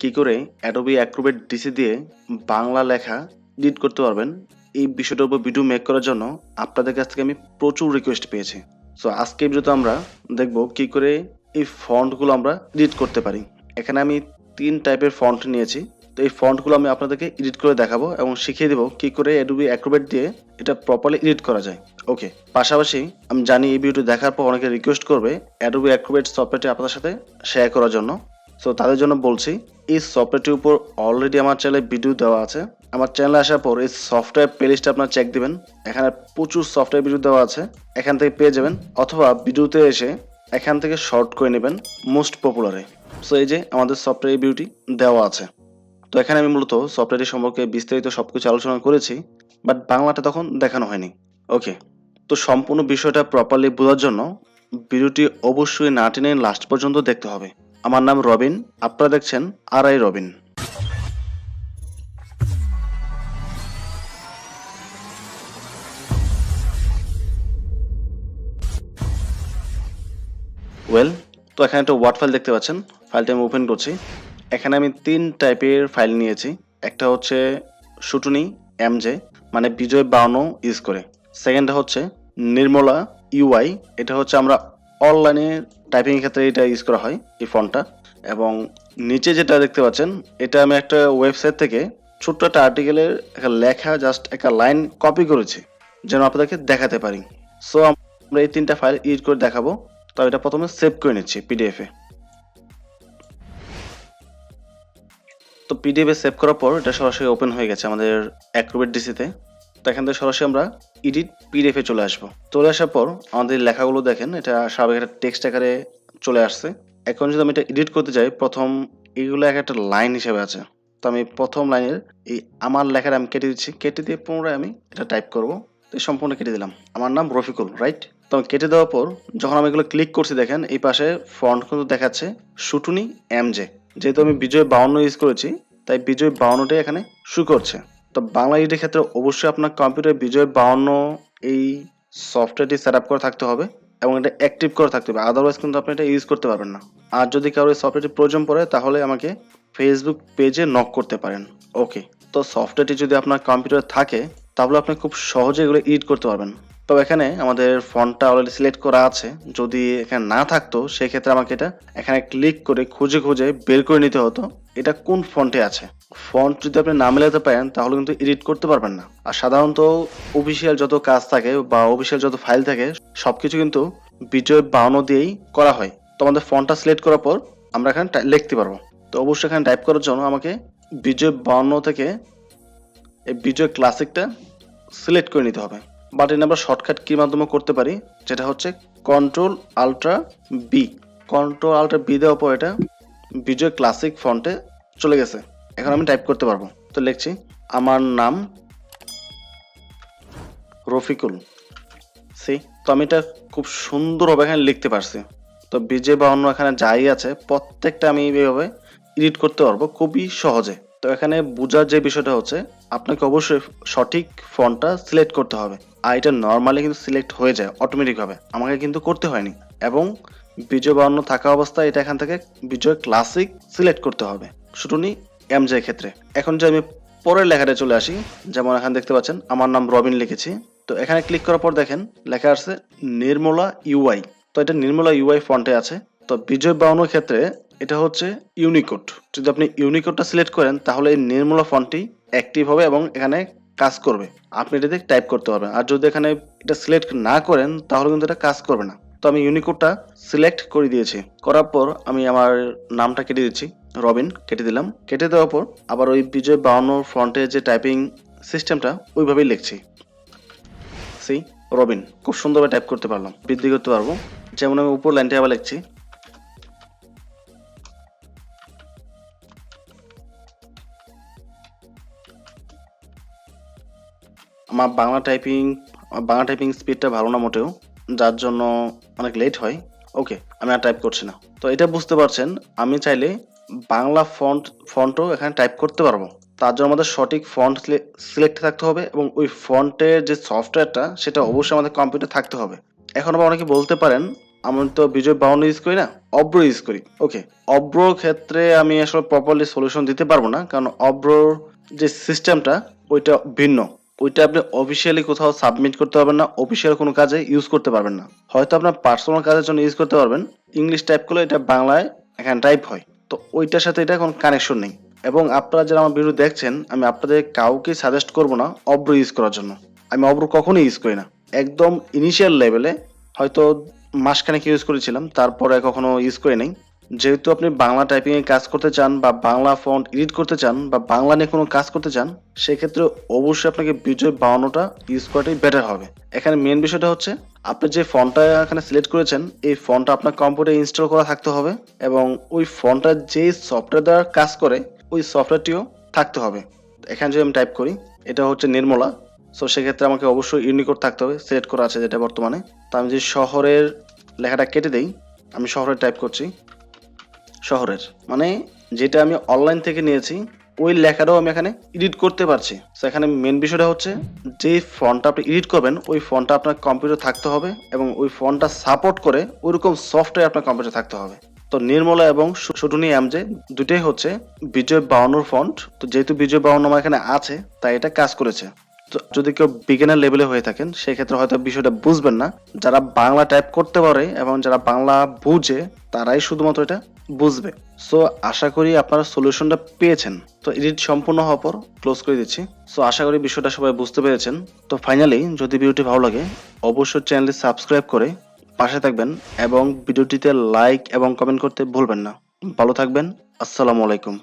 কি করে Adobe Acrobat DC দিয়ে বাংলা লেখা এডিট করতে পারবেন এই বিষয়টার উপর ভিডিও মেক করার জন্য আপনাদের কাছ থেকে আমি প্রচুর রিকোয়েস্ট পেয়েছি। সো আজকে এই ভিডিওতে আমরা দেখব কি করে এই ফন্টগুলো আমরা এডিট করতে পারি। এখানে আমি 3 টাইপের ফন্ট নিয়েছি। তো এই ফন্টগুলো আমি আপনাদেরকে এডিট করে দেখাবো এবং শিখিয়ে দেবো কি করে Adobe Acrobat দিয়ে এটা প্রপারলি এডিট করা যায়। ওকে, পাশাপাশি আমি জানি এই ভিডিও দেখার পর অনেকে রিকোয়েস্ট করবে Adobe Acrobat সফটওয়্যারটি আপনাদের সাথে শেয়ার করার জন্য। সো তাদের জন্য বলছি, এই সফটওয়্যারটির উপর অলরেডি আমার চ্যানেলে ভিডিও দেওয়া আছে। আমার চ্যানেলে আসার পর এই সফটওয়্যার প্লেলিস্টে আপনারা চেক দিবেন, এখানে প্রচুর সফটওয়্যার ভিডিও দেওয়া আছে, এখান থেকে পেয়ে যাবেন। অথবা ভিডিওতে এসে এখান থেকে শর্ট করে নেবেন মোস্ট পপুলারে। সো এই যে আমাদের সফটওয়্যার ভিডিওটি দেওয়া আছে। তো এখানে আমি মূলত সফটওয়্যারটি সম্পর্কে বিস্তারিত সবকিছু আলোচনা করেছি, বাট বাংলাটা তখন দেখানো হয়নি। ওকে, তো সম্পূর্ণ বিষয়টা প্রপারলি বোঝার জন্য ভিডিওটি অবশ্যই না টেনে লাস্ট পর্যন্ত দেখতে হবে। আমার নাম রবিন, আপনারা দেখছেন আর রবিন। ওয়েল, তো এখানে একটা ওয়ার্ড ফাইল দেখতে পাচ্ছেন, ফাইলটা আমি ওপেন করছি। এখানে আমি 3 টাইপের ফাইল নিয়েছি। একটা হচ্ছে শুটুনি এমজে, মানে বিজয় 52 ইউজ করে। সেকেন্ডটা হচ্ছে নির্মলা ইউআই, এটা হচ্ছে আমরা অনলাইনে টাইপিং এর ক্ষেত্রে এটা ইউজ করা হয় এই ফন্টটা। এবং নিচে যেটা দেখতে পাচ্ছেন, এটা আমি একটা ওয়েবসাইট থেকে ছোট্ট একটা আর্টিকেলের একটা লেখা জাস্ট একটা লাইন কপি করেছি যেন আপনাদেরকে দেখাতে পারি। সো আমরা এই 3টা ফাইল ইউজ করে দেখাবো। তো এটা প্রথমে সেভ করে নিচ্ছি পিডিএফ এ। তো পিডিএফ এ সেভ করার পর এটা সরাসরি ওপেন হয়ে গেছে আমাদের অ্যাক্রোবেট ডিসিতে। তো এখান থেকে সরাসরি আমরা এডিট পিডিএফ এ চলে আসবো। চলে আসার পর আমাদের লেখাগুলো দেখেন, এটা স্বাভাবিক একটা টেক্সট আকারে চলে আসছে। এখন যদি আমি এটা এডিট করতে যাই, প্রথম এগুলো একটা লাইন হিসেবে আছে। তো আমি প্রথম লাইনের এই আমার লেখাটা আমি কেটে দিচ্ছি, কেটে দিয়ে পুনরায় আমি এটা টাইপ করব। তো সম্পূর্ণ কেটে দিলাম। আমার নাম রফিকুল, রাইট? তো কেটে দেওয়ার পর যখন আমি এগুলো ক্লিক করছি, দেখেন এই পাশে ফন্ট কিন্তু দেখাচ্ছে শুটুনি এমজে। যেহেতু আমি বিজয় 52 ইউজ করেছি, তাই বিজয় 52টাই এখানে শো করছে। তো বাংলা এডিটের ক্ষেত্রে অবশ্যই আপনার কম্পিউটারে বিজয় 52 এই সফটওয়্যারটি সেট আপ করে থাকতে হবে এবং এটা অ্যাক্টিভ করে থাকতে হবে, আদারওয়াইজ কিন্তু আপনি এটা ইউজ করতে পারবেন না। আর যদি কারো এই সফটওয়্যারটি প্রয়োজন পড়ে, তাহলে আমাকে ফেসবুক পেজে নক করতে পারেন। ওকে, তো সফটওয়্যারটি যদি আপনার কম্পিউটারে থাকে, তাহলে আপনি খুব সহজে এগুলো এডিট করতে পারবেন। তো এখানে আমাদের ফন্টটা অলরেডি সিলেক্ট করা আছে। যদি এখানে না থাকতো, সেক্ষেত্রে আমাকে এটা এখানে ক্লিক করে খুঁজে খুঁজে বের করে নিতে হতো এটা কোন ফন্টে আছে। ফন্ট যদি আপনি না মেলাতে পারেন, তাহলে কিন্তু এডিট করতে পারবেন না। আর সাধারণত অফিসিয়াল যত কাজ থাকে বা অফিসিয়াল যত ফাইল থাকে, সবকিছু কিন্তু বিজয় 52 দিয়েই করা হয়। তো আমাদের ফন্টটা সিলেক্ট করার পর আমরা এখানে লিখতে পারবো। তো অবশ্যই এখানে টাইপ করার জন্য আমাকে বিজয় 52 থেকে এই বিজয় ক্লাসিকটা সিলেক্ট করে নিতে হবে। বাট এটা আমরা শর্টকাট কির মাধ্যমে করতে পারি, যেটা হচ্ছে control ultra B. Control ultra B দেওয়ার পর এটা বিজয় ক্লাসিক ফন্টে চলে গেছে। এখন আমি টাইপ করতে পারবো। তো লিখছি আমার নাম রফিকুল সি। তো আমি এটা খুব সুন্দরভাবে এখানে লিখতে পারছি। তো বিজয় 52 এখানে যাই আছে প্রত্যেকটা আমি এইভাবে এডিট করতে পারবো খুবই সহজে। তো এখানে বোঝার যে বিষয়টা হচ্ছে, আপনাকে অবশ্যই সঠিক ফন্টটা সিলেক্ট করতে হবে। আর এটা নর্মালি কিন্তু সিলেক্ট হয়ে যায় অটোমেটিকভাবে, আমাকে কিন্তু করতে হয়নি। এবং বিজয় 52 থাকা অবস্থায় এটা এখান থেকে বিজয় ক্লাসিক সিলেক্ট করতে হবে শুটুনি এমজে ক্ষেত্রে। এখন যে আমি পরের লেখাটা চলে আসি, যেমন এখানে দেখতে পাচ্ছেন আমার নাম রবিন লিখেছি। তো এখানে ক্লিক করার পর দেখেন লেখা আছে নির্মলা ইউআই। তো এটা নির্মলা ইউআই ফন্টে আছে। তো বিজয় 52 ক্ষেত্রে এটা হচ্ছে ইউনিকোড। যদি আপনি ইউনিকোডটা সিলেক্ট করেন, তাহলে এই নির্মলা ফন্টটি অ্যাক্টিভ হবে এবং এখানে কাজ করবে। আপনি এটাতে টাইপ করতে পারবেন। আর যদি এখানে এটা সিলেক্ট না করেন, তাহলে কিন্তু এটা কাজ করবে না। তো আমি ইউনিকোডটা সিলেক্ট করে দিয়েছি। করার পর আমি আমার নামটা কেটে দিচ্ছি, রবিন কেটে দিলাম। কেটে দেওয়ার পর আবার ওই বিজয় 52 ফন্টের যে টাইপিং সিস্টেমটা ওইভাবেই লিখছি, সি রবিন। খুব সুন্দরভাবে টাইপ করতে পারলাম, বৃদ্ধি করতে পারবো। যেমন আমি উপর লাইনটা আবার লিখছি আমার বাংলা টাইপিং স্পিডটা ভালো না মোটেও, যার জন্য অনেক লেট হয়। ওকে, আমি আর টাইপ করছি না। তো এটা বুঝতে পারছেন, আমি চাইলে বাংলা ফন্টও এখানে টাইপ করতে পারবো। তার জন্য আমাদের সঠিক ফন্ট সিলেক্ট থাকতে হবে এবং ওই ফন্টের যে সফটওয়্যারটা, সেটা অবশ্যই আমাদের কম্পিউটারে থাকতে হবে। এখন আবার অনেকে বলতে পারেন আমি তো বিজয় 52 ইউজ করি না, অব্র ইউজ করি। ওকে, অব্র ক্ষেত্রে আমি আসলে প্রপারলি সলিউশন দিতে পারবো না, কারণ অব্রর যে সিস্টেমটা ওইটা ভিন্ন। ওইটা আপনি অফিসিয়ালি কোথাও সাবমিট করতে পারবেন না, অফিসিয়াল কোনো কাজে ইউজ করতে পারবেন না। হয়তো আপনার পার্সোনাল কাজের জন্য ইউজ করতে পারবেন, ইংলিশ টাইপ করলে এটা বাংলায় এখানে টাইপ হয়। তো ওইটার সাথে এটা কোনো কানেকশন নেই। এবং আপনারা যারা আমার ভিডিও দেখছেন, আমি আপনাদের কাউকে সাজেস্ট করবো না অব্র ইউজ করার জন্য। আমি অব্র কখনোই ইউজ করি না। একদম ইনিশিয়াল লেভেলে হয়তো মাসখানেক ইউজ করেছিলাম, তারপরে কখনো ইউজ করি নাই। যেহেতু আপনি বাংলা টাইপিং এ কাজ করতে চান বা বাংলা ফন্ট এডিট করতে চান বা বাংলা নিয়ে কোনো কাজ করতে চান, সেক্ষেত্রে অবশ্যই আপনাকে বিজয় 52টা ইউজ করাটাই বেটার হবে। এখানে মেন বিষয়টা হচ্ছে আপনি যে ফন্টটা এখানে সিলেক্ট করেছেন, এই ফন্টটা আপনার কম্পিউটারে ইনস্টল করা থাকতে হবে এবং ওই ফন্টটা যে সফটওয়্যার দ্বারা কাজ করে ওই সফটওয়্যারটিও থাকতে হবে। এখানে যদি আমি টাইপ করি, এটা হচ্ছে নির্মলা। সো সেক্ষেত্রে আমাকে অবশ্যই ইউনিকোড থাকতে হবে, সিলেক্ট করা আছে যেটা বর্তমানে। তো আমি যদি শহরের লেখাটা কেটে দেই, আমি শহরে টাইপ করছি, শহরের মানে যেটা আমি অনলাইন থেকে নিয়েছি ওই লেখাটাও আমি এখানে এডিট করতে পারছি। তো এখানে মেন বিষয়টা হচ্ছে যে ফন্টটা আপনি এডিট করবেন ওই ফন্টটা আপনার কম্পিউটার থাকতে হবে এবং ওই ফন্টটা সাপোর্ট করে ওইরকম সফটওয়্যার আপনার কম্পিউটার থাকতে হবে। তো নির্মলা এবং শুটুনি এমজে দুটোই হচ্ছে বিজয় 52 ফন্ট। তো যেহেতু বিজয় 52 আমার এখানে আছে, তাই এটা কাজ করেছে। তো যদি কেউ বিগিনার লেভেলে হয়ে থাকেন, সেক্ষেত্রে হয়তো বিষয়টা বুঝবেন না। যারা বাংলা টাইপ করতে পারে এবং যারা বাংলা বুঝে, তারাই শুধুমাত্র এটা বুঝবে। সো আশা করি আপনারা সলিউশনটা পেয়েছেন। তো এডিট সম্পূর্ণ হওয়ার পর ক্লোজ করে দিচ্ছি। সো আশা করি বিষয়টা সবাই বুঝতে পেরেছেন। তো ফাইনালি যদি ভিডিওটি ভালো লাগে, অবশ্যই চ্যানেলটি সাবস্ক্রাইব করে পাশে থাকবেন এবং ভিডিওটিতে লাইক এবং কমেন্ট করতে ভুলবেন না। ভালো থাকবেন। আসসালামু আলাইকুম।